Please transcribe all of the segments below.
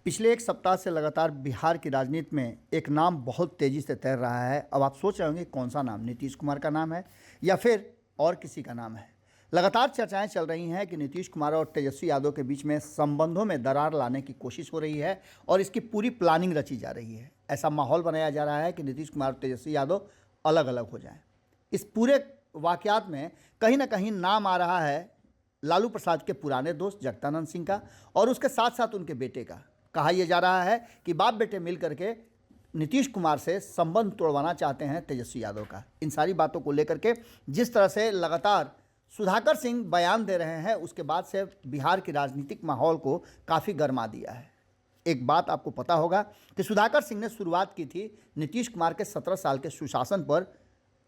पिछले एक सप्ताह से लगातार बिहार की राजनीति में एक नाम बहुत तेज़ी से तैर रहा है। अब आप सोच रहे होंगे कौन सा नाम, नीतीश कुमार का नाम है या फिर और किसी का नाम है। लगातार चर्चाएं चल रही हैं कि नीतीश कुमार और तेजस्वी यादव के बीच में संबंधों में दरार लाने की कोशिश हो रही है और इसकी पूरी प्लानिंग रची जा रही है। ऐसा माहौल बनाया जा रहा है कि नीतीश कुमार और तेजस्वी यादव अलग अलग हो जाएं। इस पूरे वाकयात में कहीं ना कहीं नाम आ रहा है लालू प्रसाद के पुराने दोस्त जगदानंद सिंह का और उसके साथ साथ उनके बेटे का। कहा यह जा रहा है कि बाप बेटे मिल करके नीतीश कुमार से संबंध तोड़वाना चाहते हैं तेजस्वी यादव का। इन सारी बातों को लेकर के जिस तरह से लगातार सुधाकर सिंह बयान दे रहे हैं, उसके बाद से बिहार की राजनीतिक माहौल को काफ़ी गर्मा दिया है। एक बात आपको पता होगा कि सुधाकर सिंह ने शुरुआत की थी नीतीश कुमार के 17 साल के सुशासन पर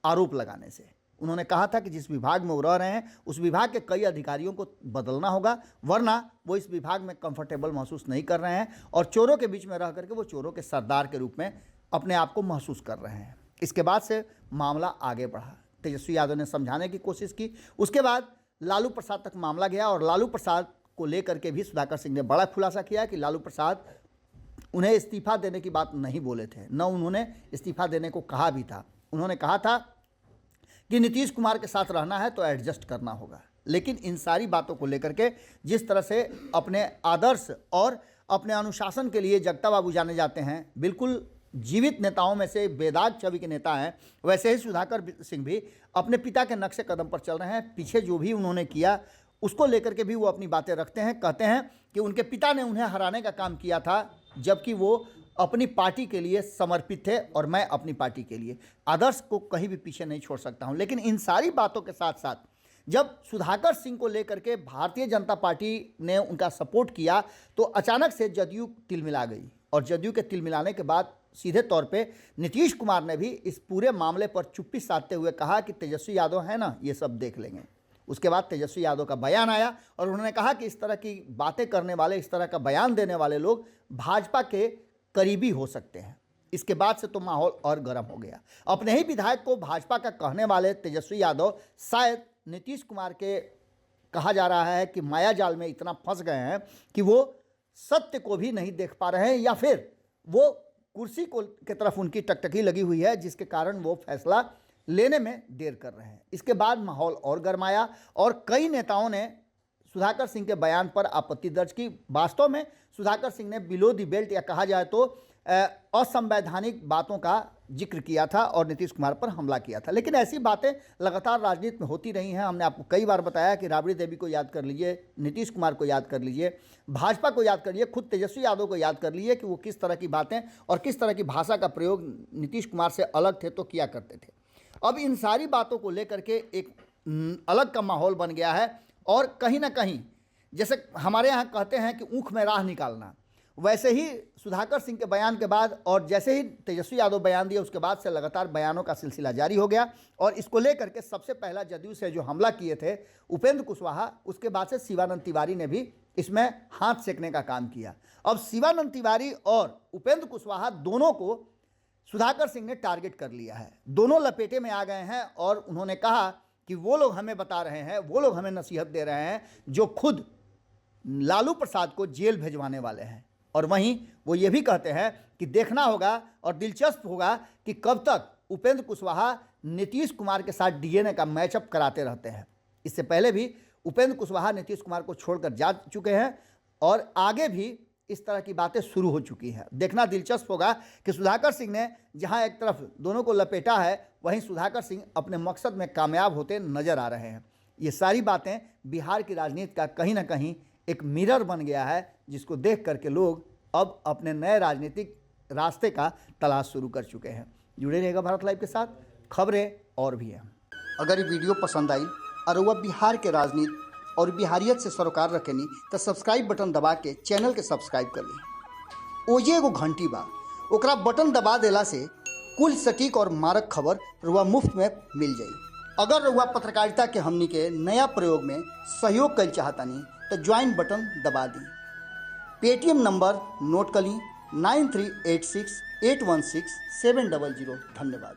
आरोप लगाने से। उन्होंने कहा था कि जिस विभाग में वो रह रहे हैं उस विभाग के कई अधिकारियों को बदलना होगा, वरना वो इस विभाग में कंफर्टेबल महसूस नहीं कर रहे हैं और चोरों के बीच में रह करके वो चोरों के सरदार के रूप में अपने आप को महसूस कर रहे हैं। इसके बाद से मामला आगे बढ़ा, तेजस्वी यादव ने समझाने की कोशिश की। उसके बाद लालू प्रसाद तक मामला गया और लालू प्रसाद को लेकर के भी सुधाकर सिंह ने बड़ा खुलासा किया कि लालू प्रसाद उन्हें इस्तीफा देने की बात नहीं बोले थे, न उन्होंने इस्तीफा देने को कहा भी था। उन्होंने कहा था कि नीतीश कुमार के साथ रहना है तो एडजस्ट करना होगा। लेकिन इन सारी बातों को लेकर के जिस तरह से अपने आदर्श और अपने अनुशासन के लिए जगता बाबू जाने जाते हैं, बिल्कुल जीवित नेताओं में से बेदाग छवि के नेता हैं, वैसे ही सुधाकर सिंह भी अपने पिता के नक्शे कदम पर चल रहे हैं। पीछे जो भी उन्होंने किया उसको लेकर के भी वो अपनी बातें रखते हैं। कहते हैं कि उनके पिता ने उन्हें हराने का काम किया था, जबकि वो अपनी पार्टी के लिए समर्पित थे और मैं अपनी पार्टी के लिए आदर्श को कहीं भी पीछे नहीं छोड़ सकता हूं। लेकिन इन सारी बातों के साथ साथ जब सुधाकर सिंह को लेकर के भारतीय जनता पार्टी ने उनका सपोर्ट किया तो अचानक से जदयू तिलमिला गई और जदयू के तिलमिलाने के बाद सीधे तौर पे नीतीश कुमार ने भी इस पूरे मामले पर चुप्पी साधते हुए कहा कि तेजस्वी यादव है ना, ये सब देख लेंगे। उसके बाद तेजस्वी यादव का बयान आया और उन्होंने कहा कि इस तरह की बातें करने वाले, इस तरह का बयान देने वाले लोग भाजपा के करीबी हो सकते हैं। इसके बाद से तो माहौल और गर्म हो गया। अपने ही विधायक को भाजपा का कहने वाले तेजस्वी यादव शायद नीतीश कुमार के, कहा जा रहा है कि माया जाल में इतना फंस गए हैं कि वो सत्य को भी नहीं देख पा रहे हैं या फिर वो कुर्सी को की तरफ उनकी टकटकी लगी हुई है, जिसके कारण वो फैसला लेने में देर कर रहे हैं। इसके बाद माहौल और गर्माया और कई नेताओं ने सुधाकर सिंह के बयान पर आपत्ति दर्ज की। वास्तव में सुधाकर सिंह ने बिलो दी बेल्ट या कहा जाए तो असंवैधानिक बातों का जिक्र किया था और नीतीश कुमार पर हमला किया था। लेकिन ऐसी बातें लगातार राजनीति में होती रही हैं। हमने आपको कई बार बताया कि राबड़ी देवी को याद कर लीजिए, नीतीश कुमार को याद कर लीजिए, भाजपा को याद कर लीजिए, खुद तेजस्वी यादव को याद कर लीजिए कि वो किस तरह की बातें और किस तरह की भाषा का प्रयोग नीतीश कुमार से अलग थे तो किया करते थे। अब इन सारी बातों को लेकर के एक अलग का माहौल बन गया है और कहीं ना कहीं जैसे हमारे यहाँ कहते हैं कि ऊख में राह निकालना, वैसे ही सुधाकर सिंह के बयान के बाद और जैसे ही तेजस्वी यादव बयान दिए उसके बाद से लगातार बयानों का सिलसिला जारी हो गया। और इसको लेकर के सबसे पहला जदयू से जो हमला किए थे उपेंद्र कुशवाहा, उसके बाद से शिवानंद तिवारी ने भी इसमें हाथ सेकने का काम किया। अब शिवानंद तिवारी और उपेंद्र कुशवाहा दोनों को सुधाकर सिंह ने टारगेट कर लिया है। दोनों लपेटे में आ गए हैं और उन्होंने कहा कि वो लोग हमें बता रहे हैं, वो लोग हमें नसीहत दे रहे हैं जो खुद लालू प्रसाद को जेल भेजवाने वाले हैं। और वहीं वो ये भी कहते हैं कि देखना होगा और दिलचस्प होगा कि कब तक उपेंद्र कुशवाहा नीतीश कुमार के साथ डीएनए का मैचअप कराते रहते हैं। इससे पहले भी उपेंद्र कुशवाहा नीतीश कुमार को छोड़कर जा चुके हैं और आगे भी इस तरह की बातें शुरू हो चुकी हैं। देखना दिलचस्प होगा कि सुधाकर सिंह ने जहां एक तरफ दोनों को लपेटा है, वहीं सुधाकर सिंह अपने मकसद में कामयाब होते नजर आ रहे हैं। ये सारी बातें बिहार की राजनीति का कहीं ना कहीं एक मिरर बन गया है, जिसको देख करके लोग अब अपने नए राजनीतिक रास्ते का तलाश शुरू कर चुके हैं। जुड़े रहेगा भारत लाइव के साथ, खबरें और भी हैं। अगर ये वीडियो पसंद आई और वह बिहार के राजनीति और बिहारियत से सरोकार रखेनी तो सब्सक्राइब बटन दबा के चैनल के सब्सक्राइब कर ली। ओजे एगो घंटी बा, ओकरा बटन दबा देला से कुल सटीक और मारक खबर रुआ मुफ्त में मिल जाई। अगर रुआ पत्रकारिता के हमनी के नया प्रयोग में सहयोग कर चाहतानी तो ज्वाइन बटन दबा दी। पेटीएम नंबर नोट कर ली 9386816700। धन्यवाद।